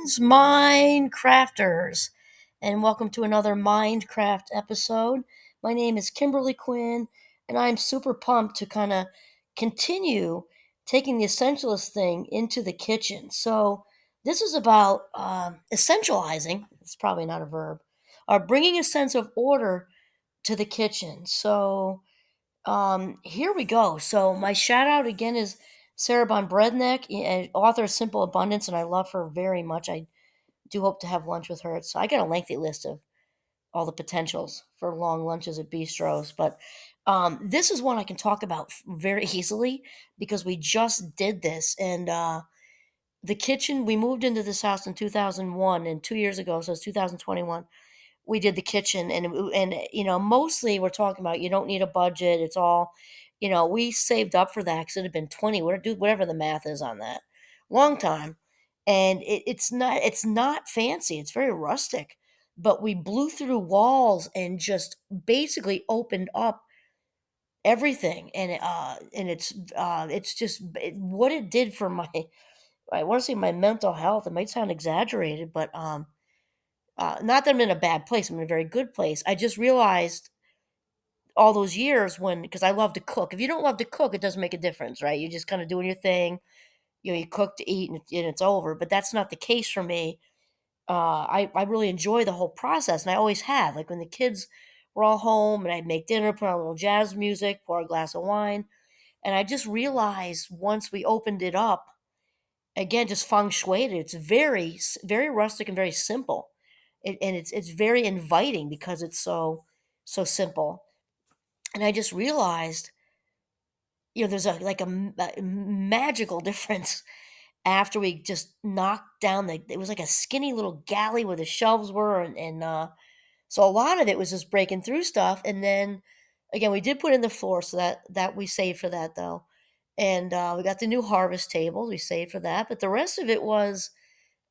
Greetings, Minecrafters, and welcome to another Minecraft episode. My name is Kimberly Quinn, and I'm super pumped to kind of continue taking the essentialist thing into the kitchen. So, this is about essentializing, it's probably not a verb, or bringing a sense of order to the kitchen. So, here we go. So my shout out again is Sarah Von Brednek, author of Simple Abundance, and I love her very much. I do hope to have lunch with her. So I got a lengthy list of all the potentials for long lunches at bistros, but this is one I can talk about very easily because we just did this. And the kitchen, we moved into this house in 2001, and 2 years ago, so it's 2021, we did the kitchen. And mostly we're talking about you don't need a budget. It's all, we saved up for that because it had been 20, whatever the math is on that, long time. And it's not fancy, it's very rustic, but we blew through walls and just basically opened up everything. And it's just what it did for my, I want to say, my mental health. It might sound exaggerated, but not that I'm in a bad place, I'm in a very good place. I just realized all those years when, because I love to cook. If you don't love to cook, it doesn't make a difference, right? You're just kind of doing your thing. You cook to eat and it's over. But that's not the case for me. I really enjoy the whole process, and I always have. Like when the kids were all home and I'd make dinner, put on a little jazz music, pour a glass of wine. And I just realized once we opened it up, again, just feng shuied it. It's very rustic and very simple. And it's very inviting because it's so simple. And I just realized, there's a magical difference after we just knocked down it was like a skinny little galley where the shelves were, and so a lot of it was just breaking through stuff. And then again, we did put in the floor, so that we saved for that though. And we got the new harvest tables, we saved for that. But the rest of it was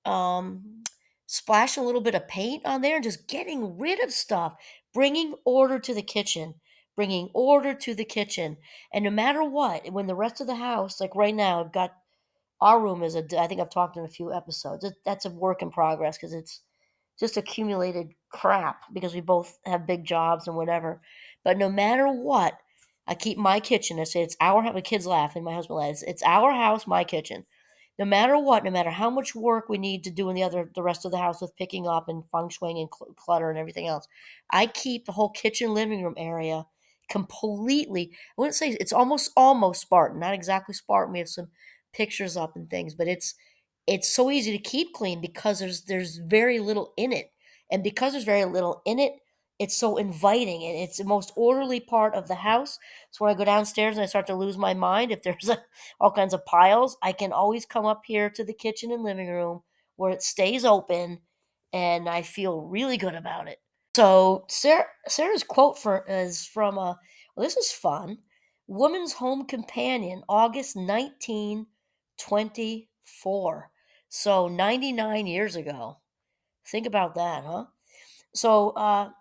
um, splashing a little bit of paint on there and just getting rid of stuff, bringing order to the kitchen, bringing order to the kitchen. And no matter what, when the rest of the house, like right now, I've got our room is I think I've talked in a few episodes. That's a work in progress because it's just accumulated crap because we both have big jobs and whatever. But no matter what, I keep my kitchen. I say it's our house. My kids laugh and my husband laughs. It's our house, my kitchen. No matter what, no matter how much work we need to do in the rest of the house with picking up and feng shuiing and clutter and everything else, I keep the whole kitchen living room area completely. I wouldn't say it's almost Spartan, not exactly Spartan. We have some pictures up and things, but it's so easy to keep clean because there's very little in it. And because there's very little in it, it's so inviting, and it's the most orderly part of the house. So when I go downstairs and I start to lose my mind, if there's all kinds of piles, I can always come up here to the kitchen and living room where it stays open, and I feel really good about it. So Sarah's quote is from well, this is fun. Woman's Home Companion, August 1924. So 99 years ago. Think about that, huh? So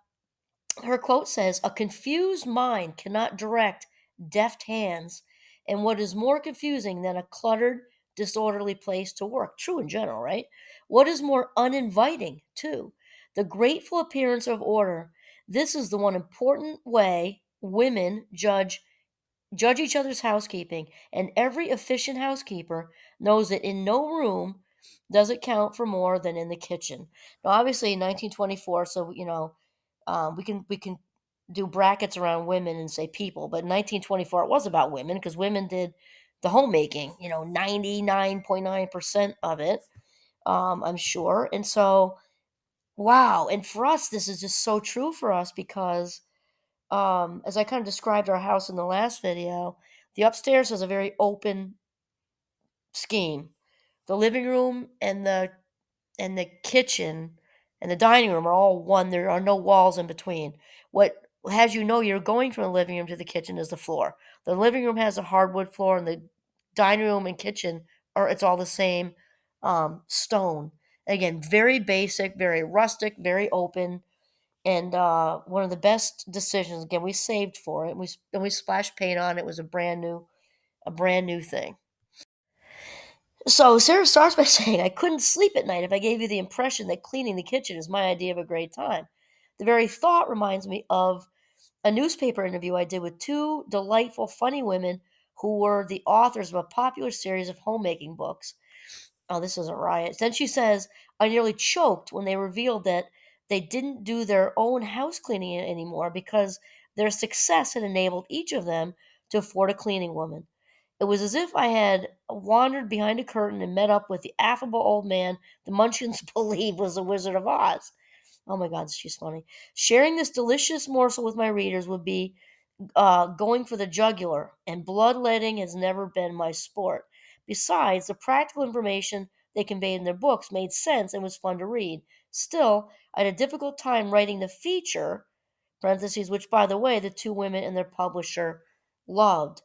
her quote says, "A confused mind cannot direct deft hands, and what is more confusing than a cluttered, disorderly place to work?" True in general, right? What is more uninviting, too? The grateful appearance of order. This is the one important way women judge each other's housekeeping, and every efficient housekeeper knows that in no room does it count for more than in the kitchen. Now, obviously, in 1924, so we can do brackets around women and say people, but in 1924 it was about women because women did the homemaking. 99.9% of it, I'm sure. And so, wow, and for us, this is just so true for us because as I kind of described our house in the last video, the upstairs has a very open scheme. The living room and the kitchen and the dining room are all one. There are no walls in between. What has you're going from the living room to the kitchen is the floor. The living room has a hardwood floor, and the dining room and kitchen are it's all the same stone. Again, very basic, very rustic, very open, and one of the best decisions. Again, we saved for it. We splashed paint on it. It was a brand new thing. So Sarah starts by saying, I couldn't sleep at night if I gave you the impression that cleaning the kitchen is my idea of a great time. The very thought reminds me of a newspaper interview I did with two delightful, funny women who were the authors of a popular series of homemaking books. Oh, this is a riot. Then she says, I nearly choked when they revealed that they didn't do their own house cleaning anymore because their success had enabled each of them to afford a cleaning woman. It was as if I had wandered behind a curtain and met up with the affable old man the Munchkins believed was the Wizard of Oz. Oh my God, she's funny. Sharing this delicious morsel with my readers would be going for the jugular, and bloodletting has never been my sport. Besides, the practical information they conveyed in their books made sense and was fun to read. Still, I had a difficult time writing the feature, parentheses, which, by the way, the two women and their publisher loved.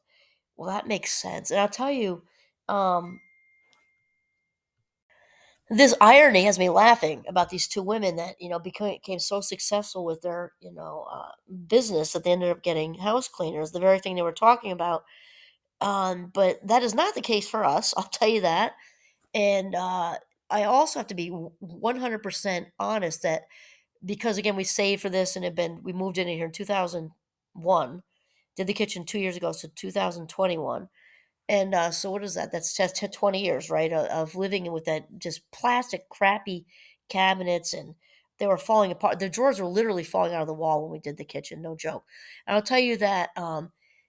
Well, that makes sense. And I'll tell you, um, this irony has me laughing about these two women that became so successful with their business that they ended up getting house cleaners, the very thing they were talking about. But that is not the case for us. I'll tell you that. And I also have to be 100% honest that because again we saved for this and we moved in here in 2001, did the kitchen 2 years ago, so 2021. And so what is that? That's just 20 years, right? Of living with that just plastic, crappy cabinets, and they were falling apart. The drawers were literally falling out of the wall when we did the kitchen, no joke. And I'll tell you that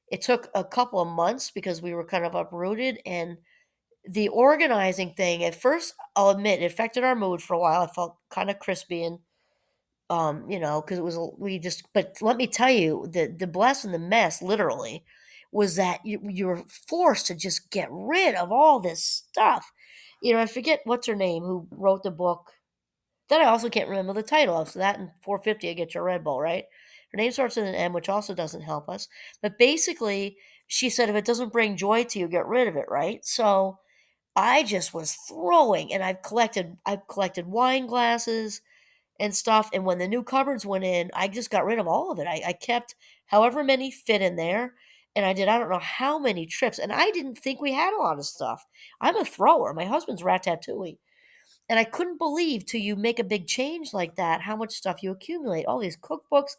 it took a couple of months because we were kind of uprooted, and the organizing thing at first, I'll admit, it affected our mood for a while. I felt kind of crispy and because it was we just. But let me tell you, the bless and the mess, literally, was that you're forced to just get rid of all this stuff. I forget what's her name who wrote the book. Then I also can't remember the title of. So that and 450, I get your Red Bull, right? Her name starts with an M, which also doesn't help us. But basically, she said if it doesn't bring joy to you, get rid of it, right? So I just was throwing, and I've collected wine glasses and stuff. And when the new cupboards went in, I just got rid of all of it. I kept however many fit in there. And I don't know how many trips. And I didn't think we had a lot of stuff. I'm a thrower. My husband's rat tattooing. And I couldn't believe till you make a big change like that, how much stuff you accumulate. All these cookbooks,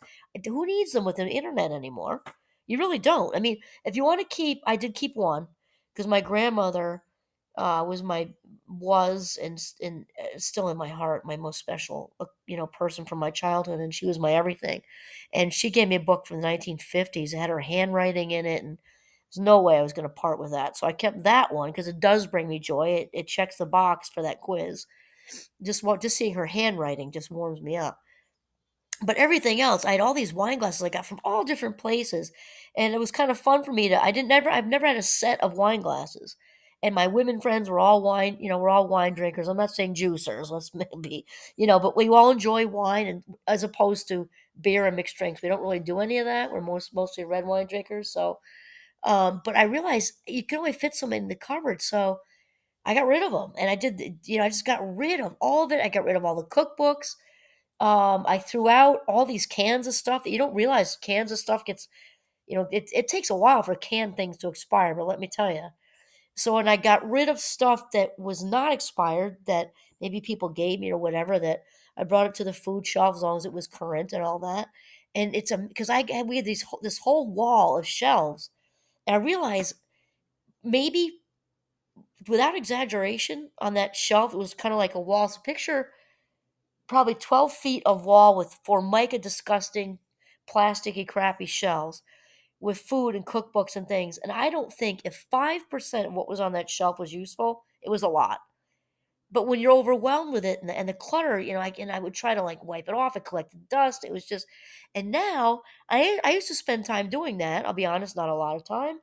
who needs them with the internet anymore? You really don't. I mean, if you want to keep, I did keep one because my grandmother was and still in my heart my most special person from my childhood, and she was my everything. And she gave me a book from the 1950s. It had her handwriting in it, and there's no way I was going to part with that. So I kept that one because it does bring me joy. It checks the box for that quiz. Just seeing her handwriting just warms me up. But everything else, I had all these wine glasses I got from all different places, and it was kind of fun for me to. I've never had a set of wine glasses, and my women friends were all wine. We're all wine drinkers. I'm not saying juicers. Let's be, but we all enjoy wine, and as opposed to beer and mixed drinks, we don't really do any of that. We're mostly red wine drinkers. So, but I realized you can only fit so many in the cupboard, so I got rid of them, and I did. I just got rid of all of it. I got rid of all the cookbooks. I threw out all these cans of stuff that you don't realize cans of stuff gets, it takes a while for canned things to expire, but let me tell you. So, and I got rid of stuff that was not expired that maybe people gave me or whatever, that I brought it to the food shelf as long as it was current and all that. And because we had this whole wall of shelves, and I realized maybe without exaggeration on that shelf, it was kind of like a wall. So picture probably 12 feet of wall with formica disgusting plasticky crappy shelves with food and cookbooks and things. And I don't think if 5% of what was on that shelf was useful, it was a lot. But when you're overwhelmed with it and the clutter, and I would try to like wipe it off and collect the dust. It was just, and now I used to spend time doing that. I'll be honest, not a lot of time.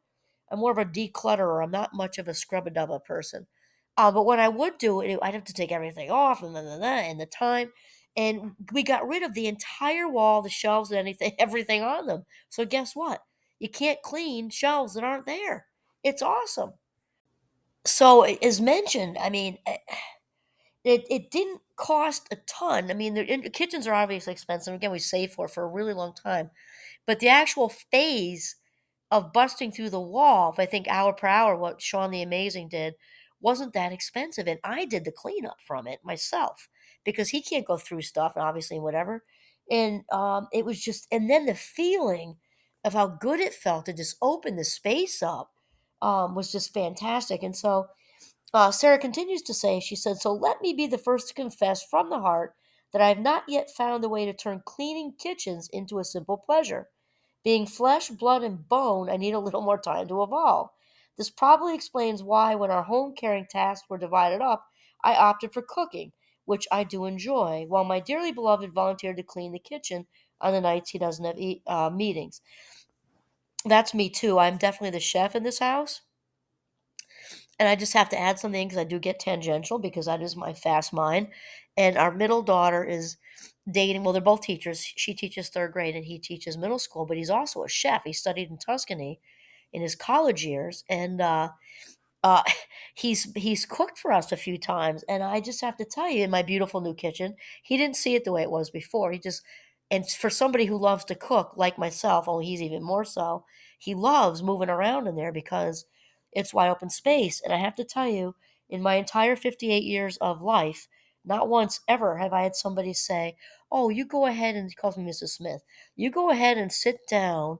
I'm more of a declutterer. I'm not much of a scrub-a-dubba person. But when I would do it, I'd have to take everything off and the time. And we got rid of the entire wall, the shelves, and anything, everything on them. So guess what? You can't clean shelves that aren't there. It's awesome. So as mentioned, I mean, it didn't cost a ton. I mean, kitchens are obviously expensive. Again, we saved for a really long time. But the actual phase of busting through the wall, if I think hour per hour, what Sean the Amazing did, wasn't that expensive. And I did the cleanup from it myself because he can't go through stuff, and obviously, whatever. And it was just, and then the feeling of how good it felt to just open the space up was just fantastic. And so Sarah continues to say, she said, "So let me be the first to confess from the heart that I have not yet found a way to turn cleaning kitchens into a simple pleasure. Being flesh, blood, and bone, I need a little more time to evolve. This probably explains why, when our home caring tasks were divided up, I opted for cooking, which I do enjoy, while my dearly beloved volunteered to clean the kitchen on the nights he doesn't have meetings." That's me too. I'm definitely the chef in this house. And I just have to add something because I do get tangential because that is my fast mind. And our middle daughter is dating, well, they're both teachers. She teaches third grade and he teaches middle school, but he's also a chef. He studied in Tuscany in his college years. And uh, he's cooked for us a few times, and I just have to tell you, in my beautiful new kitchen, he didn't see it the way it was before. He just, and for somebody who loves to cook like myself, oh, he's even more so. He loves moving around in there because it's wide open space. And I have to tell you, in my entire 58 years of life, not once ever have I had somebody say, "Oh, you go ahead," and he calls me Mrs. Smith. "You go ahead and sit down.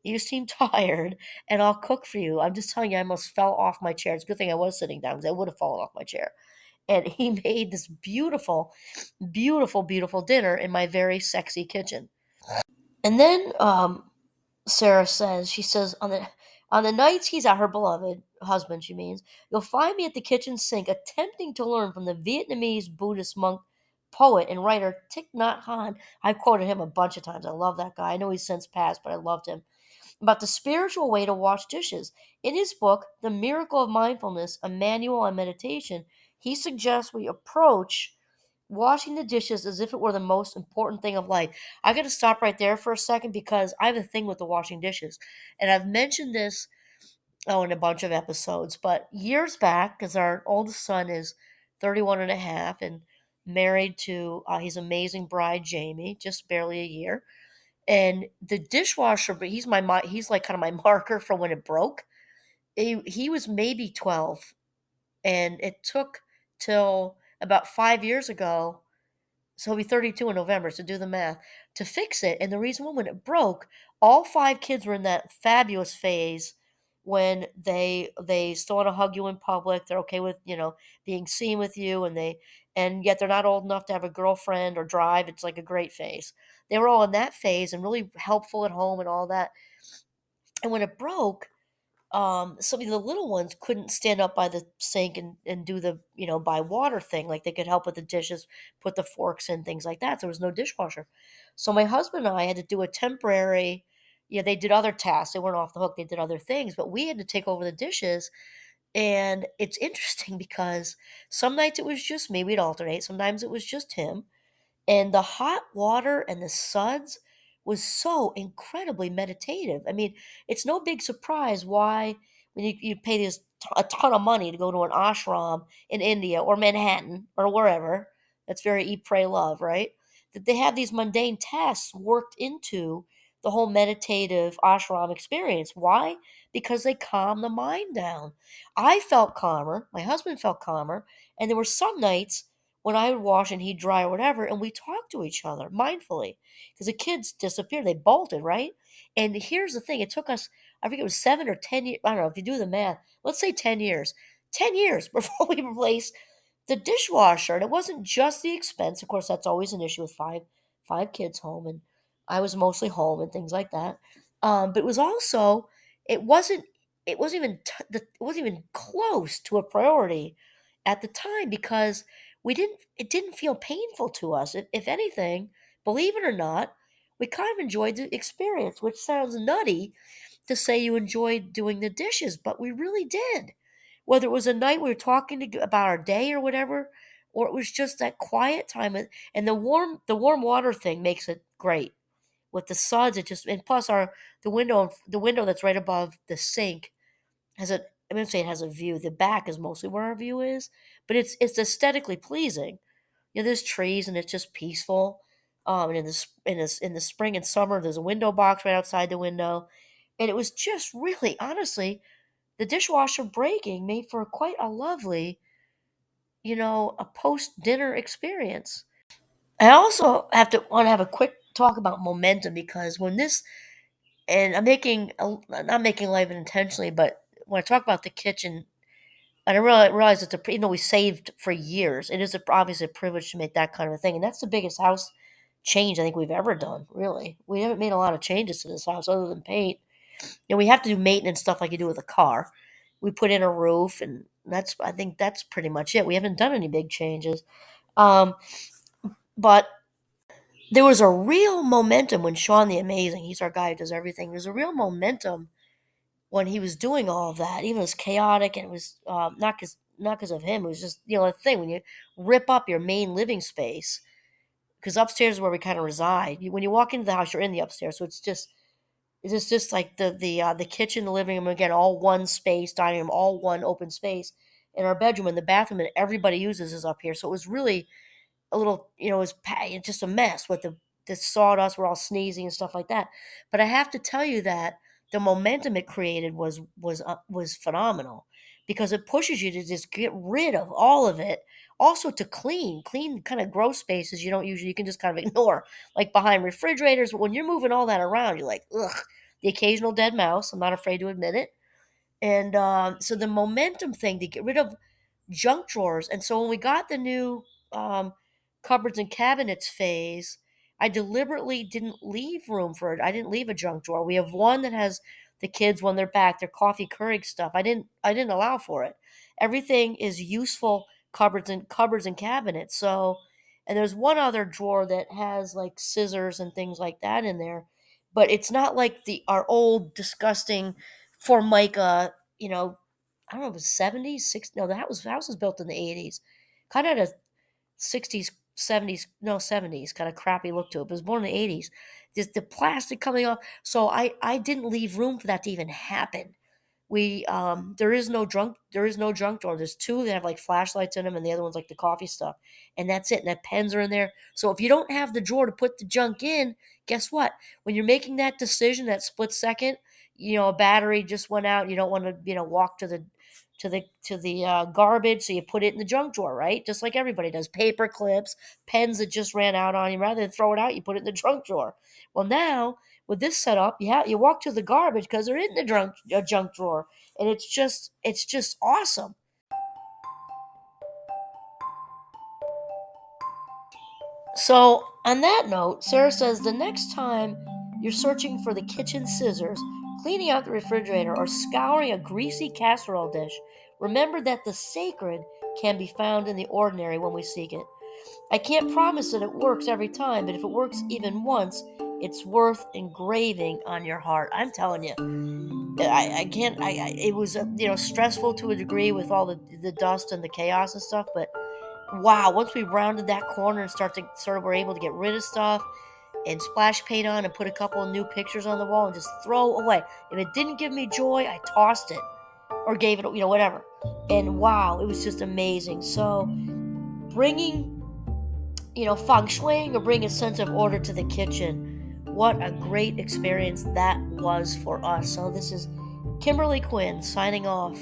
You seem tired and I'll cook for you." I'm just telling you, I almost fell off my chair. It's a good thing I was sitting down because I would have fallen off my chair. And he made this beautiful, beautiful, beautiful dinner in my very sexy kitchen. And then Sarah says, she says, on the nights he's at her beloved husband, she means, "You'll find me at the kitchen sink attempting to learn from the Vietnamese Buddhist monk, poet, and writer Thich Nhat Hanh." I've quoted him a bunch of times. I love that guy. I know he's since passed, but I loved him. About the spiritual way to wash dishes. In his book, The Miracle of Mindfulness, a manual on meditation, he suggests we approach washing the dishes as if it were the most important thing of life. I got to stop right there for a second because I have a thing with the washing dishes. And I've mentioned this, oh, in a bunch of episodes, but years back, because our oldest son is 31 and a half and married to his amazing bride, Jamie, just barely a year. And the dishwasher, but he's like kind of my marker for when it broke. He was maybe 12, and it took till about 5 years ago, so he'll be 32 in November, so do the math, to fix it. And the reason why, when it broke, all five kids were in that fabulous phase when they still want to hug you in public. They're okay with, being seen with you, and yet they're not old enough to have a girlfriend or drive. It's like a great phase. They were all in that phase and really helpful at home and all that. And when it broke, some of the little ones couldn't stand up by the sink and do the, by water thing. Like they could help with the dishes, put the forks in, things like that. There was no dishwasher. So my husband and I had to do a temporary, yeah, they did other tasks. They weren't off the hook. They did other things, but we had to take over the dishes. And it's interesting because some nights it was just me. We'd alternate. Sometimes it was just him. And the hot water and the suds was so incredibly meditative. I mean, it's no big surprise why, when you pay a ton of money to go to an ashram in India or Manhattan or wherever, that's very eat, pray, love, right? That they have these mundane tasks worked into the whole meditative ashram experience. Why? Because they calm the mind down. I felt calmer. My husband felt calmer. And there were some nights when I would wash and he'd dry or whatever, and we talked to each other mindfully because the kids disappeared. They bolted, right? And here's the thing: it took us, I think it was 7 or 10 years. I don't know if you do the math. Let's say 10 years. 10 years before we replaced the dishwasher, and it wasn't just the expense. Of course, that's always an issue with five kids home, and I was mostly home and things like that. But it was also, it wasn't it wasn't even it wasn't even close to a priority at the time because it didn't feel painful to us. If anything, believe it or not, we kind of enjoyed the experience, which sounds nutty to say you enjoyed doing the dishes, but we really did. Whether it was a night we were talking about our day or whatever, or it was just that quiet time, and the warm water thing makes it great. With the suds, it just, and plus the window that's right above the sink has a, I wouldn't say it has a view. The back is mostly where our view is, but it's aesthetically pleasing. There's trees and it's just peaceful. And in the spring and summer, there's a window box right outside the window, and it was just really, honestly, the dishwasher breaking made for quite a lovely, a post-dinner experience. I also want to have a quick talk about momentum, because when this, and not making light of it intentionally, but when I talk about the kitchen, and I realize it's even though we saved for years, it is obviously a privilege to make that kind of a thing, and that's the biggest house change I think we've ever done. Really, we haven't made a lot of changes to this house other than paint. We have to do maintenance stuff like you do with a car. We put in a roof, and I think that's pretty much it. We haven't done any big changes. Um, but there was a real momentum when Sean the Amazing, he's our guy who does everything. There's a real momentum when he was doing all of that. Even it was chaotic, and it was not because of him. It was just the thing when you rip up your main living space, because upstairs is where we kind of reside. When you walk into the house, you're in the upstairs, so it's just like the kitchen, the living room, again, all one space, dining room, all one open space, and our bedroom and the bathroom that everybody uses is up here. So it was really a little, it's just a mess with the sawdust. We're all sneezing and stuff like that. But I have to tell you that the momentum it created was phenomenal, because it pushes you to just get rid of all of it. Also to clean kind of gross spaces you can just kind of ignore, like behind refrigerators. But when you're moving all that around, you're like, ugh. The occasional dead mouse. I'm not afraid to admit it. And so the momentum thing to get rid of junk drawers. And so when we got the new um, cupboards and cabinets phase, I deliberately didn't leave room for it. I didn't leave a junk drawer. We have one that has the kids when they're back, their coffee Keurig stuff. I didn't allow for it. Everything is useful cupboards and cabinets. So, and there's one other drawer that has like scissors and things like that in there, but it's not like the our old disgusting Formica, I don't know if it was 70s, 60s. No, the house was built in the 80s. Kind of had a 60s, 70s, no, 70s kind of crappy look to it. But it was born in the 80s. Just the plastic coming off. So I didn't leave room for that to even happen. There is no junk drawer. There's two that have like flashlights in them, and the other one's like the coffee stuff. And that's it. And the pens are in there. So if you don't have the drawer to put the junk in, guess what? When you're making that decision, that split second, a battery just went out. You don't want to, walk to the garbage, so you put it in the junk drawer, right? Just like everybody does. Paper clips, pens that just ran out on you. Rather than throw it out, you put it in the junk drawer. Well, now with this setup, you walk to the garbage because they're in the junk drawer, and it's just awesome. So, on that note, Sarah says the next time you're searching for the kitchen scissors, cleaning out the refrigerator, or scouring a greasy casserole dish, remember that the sacred can be found in the ordinary when we seek it. I can't promise that it works every time, but if it works even once, it's worth engraving on your heart. I'm telling you, I can't. It was stressful to a degree with all the dust and the chaos and stuff, but wow, once we rounded that corner and were able to get rid of stuff and splash paint on and put a couple of new pictures on the wall and just throw away. If it didn't give me joy, I tossed it or gave it, whatever. And wow, it was just amazing. So bringing, feng shuiing or bringing a sense of order to the kitchen, what a great experience that was for us. So this is Kimberly Quinn signing off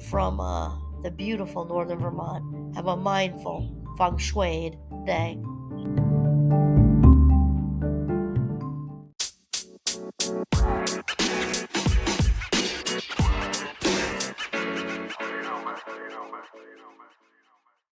from the beautiful northern Vermont. Have a mindful, feng shuied day.